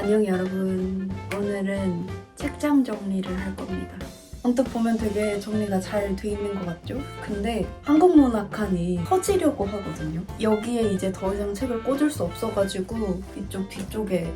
안녕 여러분. 오늘은 책장 정리를 할 겁니다. 언뜻 보면 되게 정리가 잘 돼 있는 것 같죠? 근데 한국문학관이 터지려고 하거든요. 여기에 이제 더 이상 책을 꽂을 수 없어가지고 이쪽 뒤쪽에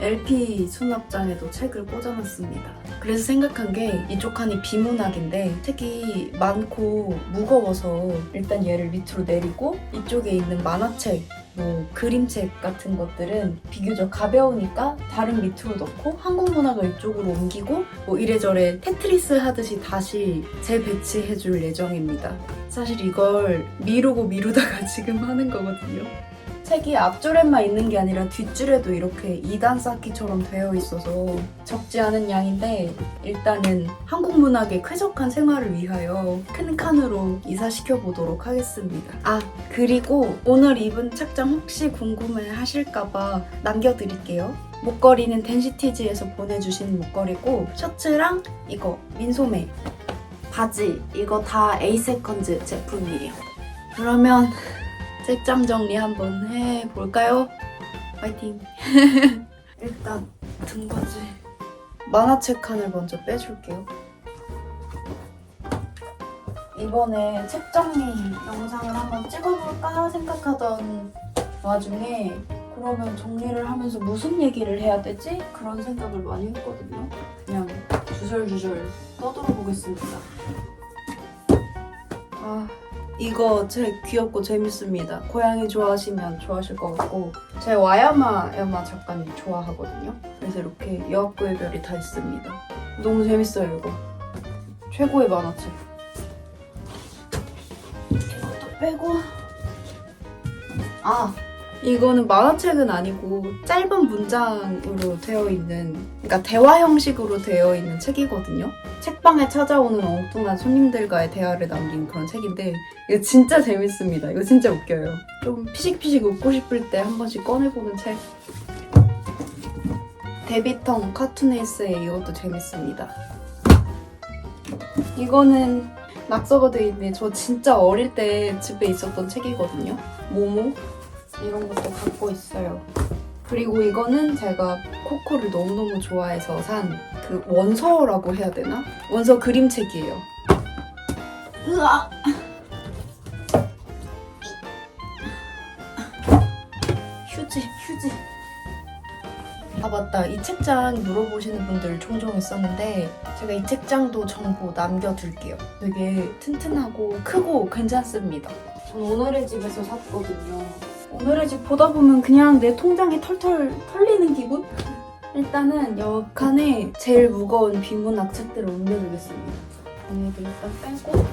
LP 수납장에도 책을 꽂아놨습니다. 그래서 생각한 게 이쪽 칸이 비문학인데 책이 많고 무거워서 일단 얘를 밑으로 내리고 이쪽에 있는 만화책, 뭐 그림책 같은 것들은 비교적 가벼우니까 다른 밑으로 넣고 한국문학을 이쪽으로 옮기고 뭐 이래저래 테트리스 하듯이 다시 재배치해줄 예정입니다. 사실 이걸 미루고 미루다가 지금 하는 거거든요. 책이 앞줄에만 있는 게 아니라 뒷줄에도 이렇게 2단 쌓기처럼 되어 있어서 적지 않은 양인데 일단은 한국문학의 쾌적한 생활을 위하여 큰 칸으로 이사시켜 보도록 하겠습니다. 아, 그리고 오늘 입은 착장 혹시 궁금해 하실까봐 남겨드릴게요. 목걸이는 덴시티즈에서 보내주신 목걸이고 셔츠랑 이거 민소매, 바지 이거 다 에이세컨즈 제품이에요. 그러면 책장 정리 한번 해볼까요? 파이팅! 일단 등받이 만화책 칸을 먼저 빼줄게요. 이번에 책 정리 영상을 한번 찍어볼까 생각하던 와중에 그러면 정리를 하면서 무슨 얘기를 해야 되지? 그런 생각을 많이 했거든요. 그냥 주절주절 떠들어 보겠습니다. 이거 책 귀엽고 재밌습니다. 고양이 좋아하시면 좋아하실 것 같고 제 와야마 작가님 좋아하거든요. 그래서 이렇게 여학구의 별이 다 있습니다. 너무 재밌어요 이거. 최고의 만화책. 이것도 빼고 이거는 만화책은 아니고 짧은 문장으로 되어 있는, 그러니까 대화 형식으로 되어 있는 책이거든요. 책방에 찾아오는 엉뚱한 손님들과의 대화를 남긴 그런 책인데 이거 진짜 재밌습니다. 이거 진짜 웃겨요. 좀 피식피식 웃고 싶을 때 한 번씩 꺼내보는 책. 데뷔텅 카툰에이스의 이것도 재밌습니다. 이거는 낙서가 되어 있는데 저 진짜 어릴 때 집에 있었던 책이거든요. 모모? 이런 것도 갖고 있어요. 그리고 이거는 제가 코코를 너무너무 좋아해서 산 그 원서라고 해야 되나? 원서 그림책이에요. 으아! 휴지. 아 맞다, 이 책장 물어보시는 분들 종종 있었는데 제가 이 책장도 정보 남겨둘게요. 되게 튼튼하고 크고 괜찮습니다. 전 오늘의 집에서 샀거든요. 오늘의 집 보다 보면 그냥 내 통장이 털털 털리는 기분? 일단은 여 칸에 제일 무거운 비문학 책들을 옮겨두겠습니다. 얘네들 일단 빼고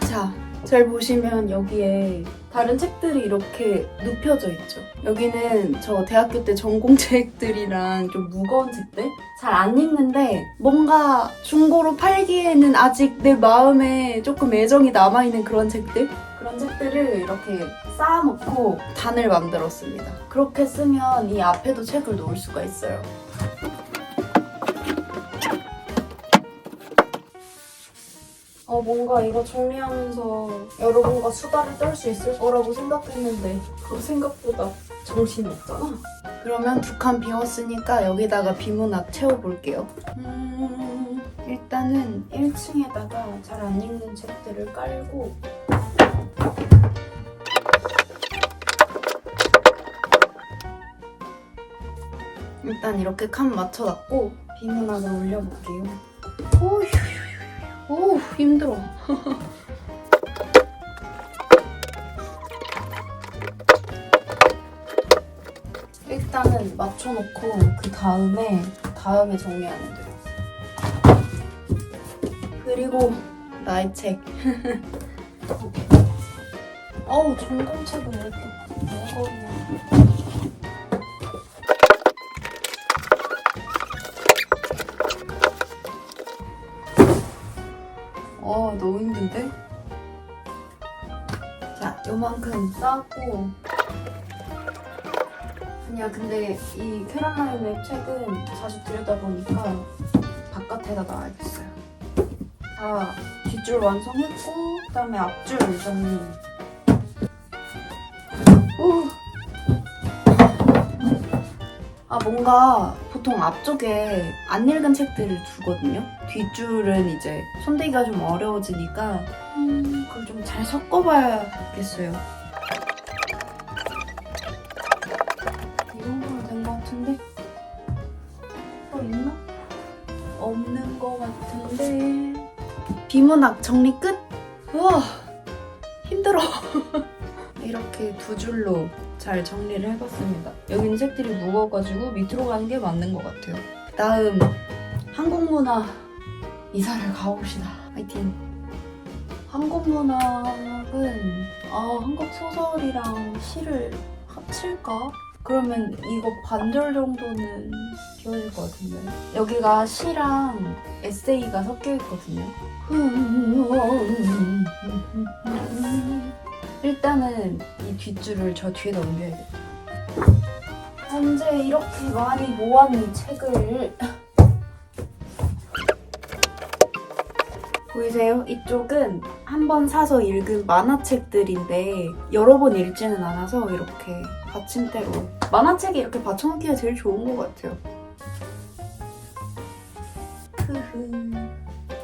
자, 잘 보시면 여기에 다른 책들이 이렇게 눕혀져 있죠. 여기는 저 대학교 때 전공책들이랑 좀 무거운 책들? 잘 안 읽는데 뭔가 중고로 팔기에는 아직 내 마음에 조금 애정이 남아있는 그런 책들? 그런 책들을 이렇게 쌓아놓고 단을 만들었습니다. 그렇게 쓰면 이 앞에도 책을 놓을 수가 있어요. 뭔가 이거 정리하면서 여러분과 수다를 떨 수 있을 거라고 생각했는데 그거 생각보다 정신이 없잖아. 그러면 두 칸 비웠으니까 여기다가 비문학 채워볼게요. 일단은 1층에다가 잘 안 읽는 책들을 깔고 일단 이렇게 칸 맞춰놨고 비문학을 올려볼게요. 오, 힘들어. 일단은 맞춰놓고 그 다음에 정리하면 돼요. 그리고 나의 책. 전공책은 왜 이렇게 무거우냐. 너무 힘든데? 자, 요만큼 쌓고 그냥 근데 이 캐롤라인의 책은 자주 들여다보니까 바깥에다 놔야겠어요. 다 뒷줄 완성했고 그다음에 앞줄 정리 뭔가 보통 앞쪽에 안 읽은 책들을 두거든요. 뒷줄은 이제 손대기가 좀 어려워지니까 그걸 좀 잘 섞어봐야겠어요. 이 정도면 된 것 같은데? 또 있나? 없는 것 같은데. 비문학 정리 끝? 우와, 힘들어. 이렇게 두 줄로 잘 정리를 해봤습니다. 여기는 책들이 무거워가지고 밑으로 가는 게 맞는 것 같아요. 다음 한국문학 이사를 가봅시다. 화이팅! 한국문학은 한국 소설이랑 시를 합칠까? 그러면 이거 반절 정도는 비워질 것 같은데. 여기가 시랑 에세이가 섞여 있거든요. 일단은 이 뒷줄을 저 뒤에 넘겨야겠다. 현재 이렇게 많이 모아놓은 책을 보이세요? 이쪽은 한 번 사서 읽은 만화책들인데 여러 번 읽지는 않아서 이렇게 받침대로 만화책에 이렇게 받쳐놓기가 제일 좋은 것 같아요.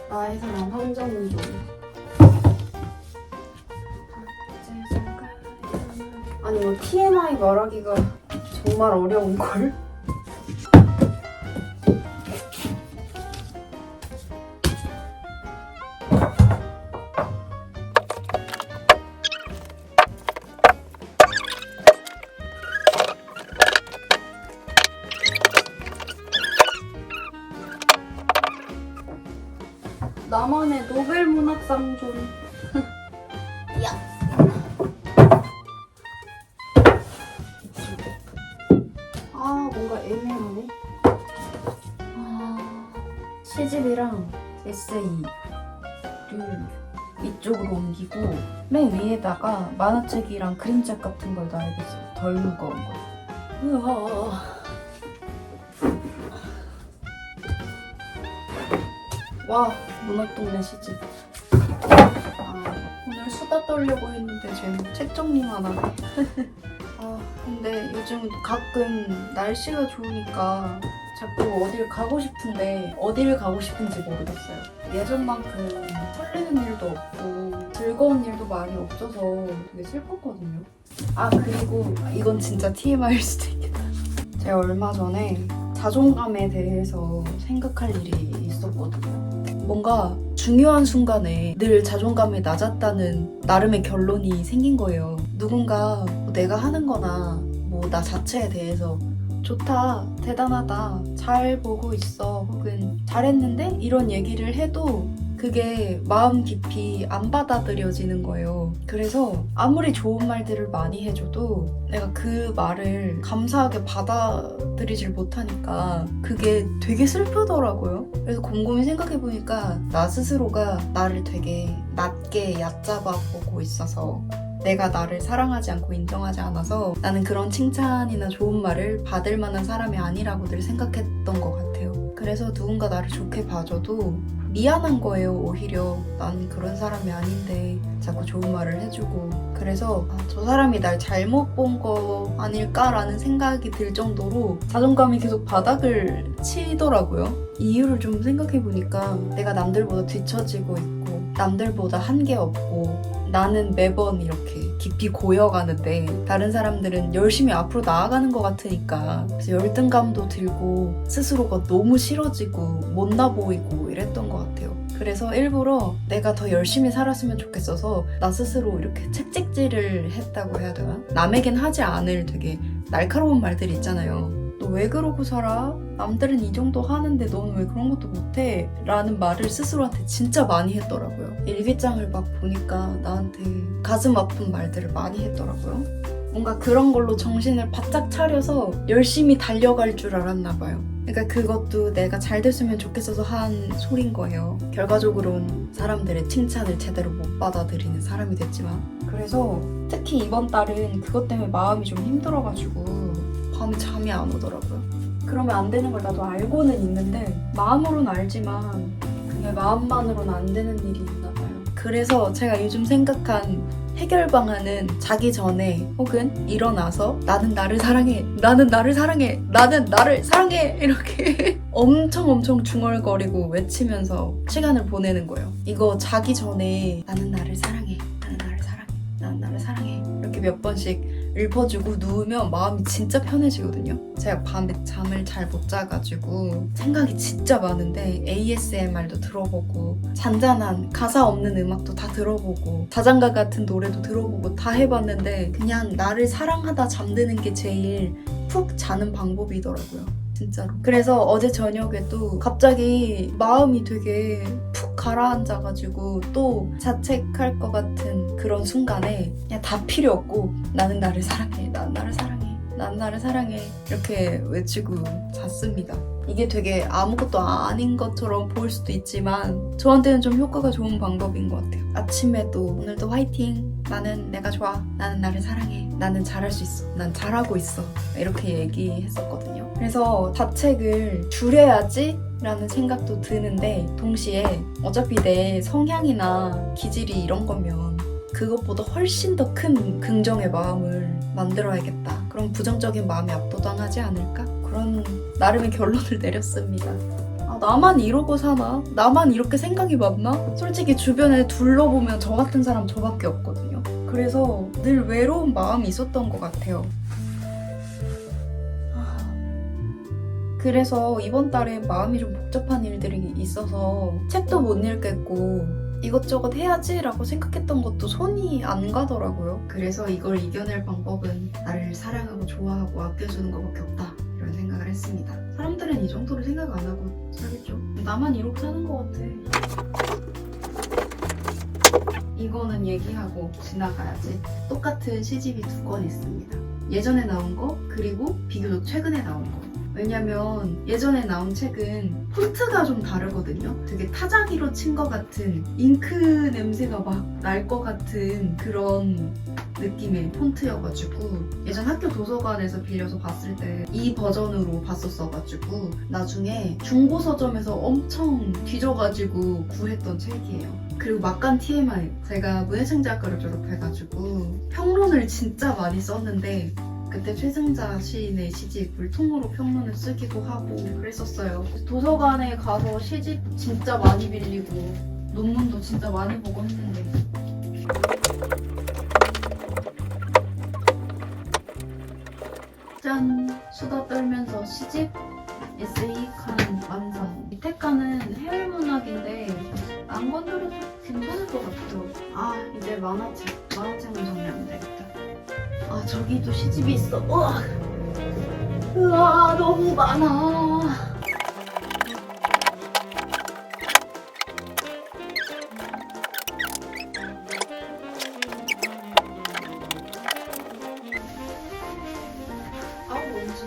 나의 사랑 황정은 좀 아니 이거 TMI 말하기가 정말 어려운걸? 나만의 노벨 문학상 좀. 야. 뭔가 애매하네. 시집이랑 에세이를 이쪽으로 옮기고 맨 위에다가 만화책이랑 그림책 같은 걸 놔야겠어요. 덜 무거운 거. 우와. 와, 문학동네 시집. 오늘 수다 떨려고 했는데 쟤는 책 정리만 하네. 근데 요즘 가끔 날씨가 좋으니까 자꾸 어딜 가고 싶은데 어디를 가고 싶은지 모르겠어요. 예전만큼 설레는 일도 없고 즐거운 일도 많이 없어서 되게 슬펐거든요. 그리고 이건 진짜 TMI일 수도 있겠다. 제가 얼마 전에 자존감에 대해서 생각할 일이 있었거든요. 뭔가 중요한 순간에 늘 자존감이 낮았다는 나름의 결론이 생긴 거예요. 누군가 내가 하는 거나 나 자체에 대해서 좋다, 대단하다, 잘 보고 있어, 혹은 잘했는데? 이런 얘기를 해도 그게 마음 깊이 안 받아들여지는 거예요. 그래서 아무리 좋은 말들을 많이 해줘도 내가 그 말을 감사하게 받아들이질 못하니까 그게 되게 슬프더라고요. 그래서 곰곰이 생각해보니까 나 스스로가 나를 되게 낮게 얕잡아 보고 있어서 내가 나를 사랑하지 않고 인정하지 않아서 나는 그런 칭찬이나 좋은 말을 받을 만한 사람이 아니라고 늘 생각했던 것 같아요. 그래서 누군가 나를 좋게 봐줘도 미안한 거예요. 오히려 난 그런 사람이 아닌데 자꾸 좋은 말을 해주고. 그래서 저 사람이 날 잘못 본 거 아닐까라는 생각이 들 정도로 자존감이 계속 바닥을 치더라고요. 이유를 좀 생각해보니까 내가 남들보다 뒤처지고 있고 남들보다 한 게 없고 나는 매번 이렇게 깊이 고여가는데 다른 사람들은 열심히 앞으로 나아가는 것 같으니까 그래서 열등감도 들고 스스로가 너무 싫어지고 못나 보이고 이랬던 것 같아요. 그래서 일부러 내가 더 열심히 살았으면 좋겠어서 나 스스로 이렇게 채찍질을 했다고 해야 되나? 남에겐 하지 않을 되게 날카로운 말들이 있잖아요. 너 왜 그러고 살아? 남들은 이 정도 하는데 너는 왜 그런 것도 못해? 라는 말을 스스로한테 진짜 많이 했더라고요. 일기장을 막 보니까 나한테 가슴 아픈 말들을 많이 했더라고요. 뭔가 그런 걸로 정신을 바짝 차려서 열심히 달려갈 줄 알았나 봐요. 그러니까 그것도 내가 잘 됐으면 좋겠어서 한 소린 거예요. 결과적으로는 사람들의 칭찬을 제대로 못 받아들이는 사람이 됐지만. 그래서 특히 이번 달은 그것 때문에 마음이 좀 힘들어가지고 밤에 잠이 안 오더라고요. 그러면 안 되는 걸 나도 알고는 있는데 마음으로는 알지만 그게 마음만으로는 안 되는 일이 있나 봐요. 그래서 제가 요즘 생각한 해결 방안은 자기 전에 혹은 일어나서 나는 나를 사랑해, 나는 나를 사랑해, 나는 나를 사랑해 이렇게 엄청 중얼거리고 외치면서 시간을 보내는 거예요. 이거 자기 전에 나는 나를 사랑해, 나는 나를 사랑해, 나는 나를 사랑해 이렇게 몇 번씩 읊어주고 누우면 마음이 진짜 편해지거든요. 제가 밤에 잠을 잘 못 자가지고 생각이 진짜 많은데 ASMR도 들어보고 잔잔한 가사 없는 음악도 다 들어보고 자장가 같은 노래도 들어보고 다 해봤는데 그냥 나를 사랑하다 잠드는 게 제일 푹 자는 방법이더라고요. 진짜로. 그래서 어제 저녁에도 갑자기 마음이 되게 푹 가라앉아가지고 또 자책할 것 같은 그런 순간에 그냥 다 필요 없고 나는 나를 사랑해, 나는 나를 사랑해, 나는 나를 사랑해 이렇게 외치고 잤습니다. 이게 되게 아무것도 아닌 것처럼 보일 수도 있지만 저한테는 좀 효과가 좋은 방법인 것 같아요. 아침에도 오늘도 화이팅! 나는 내가 좋아. 나는 나를 사랑해. 나는 잘할 수 있어. 난 잘하고 있어. 이렇게 얘기했었거든요. 그래서 자책을 줄여야지 라는 생각도 드는데 동시에 어차피 내 성향이나 기질이 이런 거면 그것보다 훨씬 더 큰 긍정의 마음을 만들어야겠다. 그럼 부정적인 마음이 압도당하지 않을까? 그런 나름의 결론을 내렸습니다. 아, 나만 이러고 사나? 나만 이렇게 생각이 많나? 솔직히 주변에 둘러보면 저 같은 사람 저밖에 없거든요. 그래서 늘 외로운 마음이 있었던 것 같아요. 그래서 이번 달에 마음이 좀 복잡한 일들이 있어서 책도 못 읽겠고 이것저것 해야지라고 생각했던 것도 손이 안 가더라고요. 그래서 이걸 이겨낼 방법은 나를 사랑하고 좋아하고 아껴주는 것밖에 없다 이런 생각을 했습니다. 사람들은 이 정도로 생각 안 하고 살겠죠. 나만 이렇게 사는 것 같아. 이거는 얘기하고 지나가야지. 똑같은 시집이 2권 있습니다. 예전에 나온 거 그리고 비교적 최근에 나온 거. 왜냐면 예전에 나온 책은 폰트가 좀 다르거든요. 되게 타자기로 친 것 같은 잉크 냄새가 막 날 것 같은 그런 느낌의 폰트여가지고 예전 학교 도서관에서 빌려서 봤을 때 이 버전으로 봤었어가지고 나중에 중고 서점에서 엄청 뒤져가지고 구했던 책이에요. 그리고 막간 TMI, 제가 문해창작학과를 졸업해가지고 평론을 진짜 많이 썼는데 그때 최승자 시인의 시집 물통으로 평론을 쓰기도 하고 그랬었어요. 도서관에 가서 시집 진짜 많이 빌리고 논문도 진짜 많이 보고 했는데 짠! 수다 떨면서 시집 에세이 칸 완성. 밑에 칸은 해외문학인데 안 건드려도 괜찮을 것 같아요. 아 이제 만화책만 정리하면 되겠다. 아 저기도 시집이 있어. 우와 너무 많아. 아우 뭔지.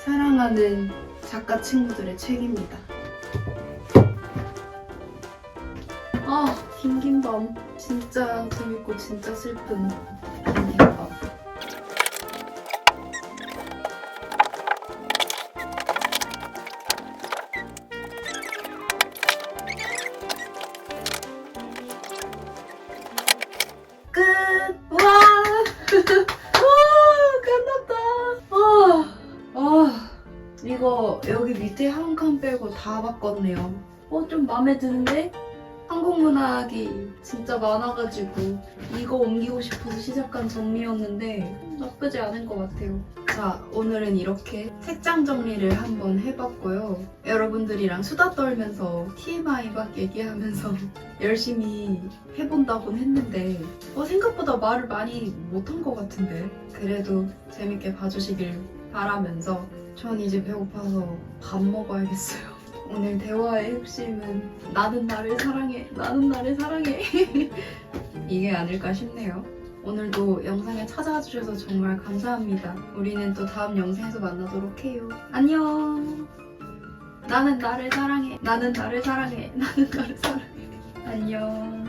사랑하는 작가 친구들의 책입니다. 아, 김김밤. 진짜 재밌고 진짜 슬픈 김김밤. 끝! 와! 끝났다! 이거 여기 밑에 한 칸 빼고 다 바꿨네요. 좀 마음에 드는데? 한국 문학이 진짜 많아가지고 이거 옮기고 싶어서 시작한 정리였는데 나쁘지 않은 것 같아요. 자, 오늘은 이렇게 책장 정리를 한번 해봤고요. 여러분들이랑 수다 떨면서 TMI 막 얘기하면서 열심히 해본다곤 했는데 생각보다 말을 많이 못한 것 같은데 그래도 재밌게 봐주시길 바라면서 전 이제 배고파서 밥 먹어야겠어요. 오늘 대화의 핵심은 나는 나를 사랑해, 나는 나를 사랑해 이게 아닐까 싶네요. 오늘도 영상에 찾아와 주셔서 정말 감사합니다. 우리는 또 다음 영상에서 만나도록 해요. 안녕. 나는 나를 사랑해, 나는 나를 사랑해, 나는 나를 사랑해. 안녕.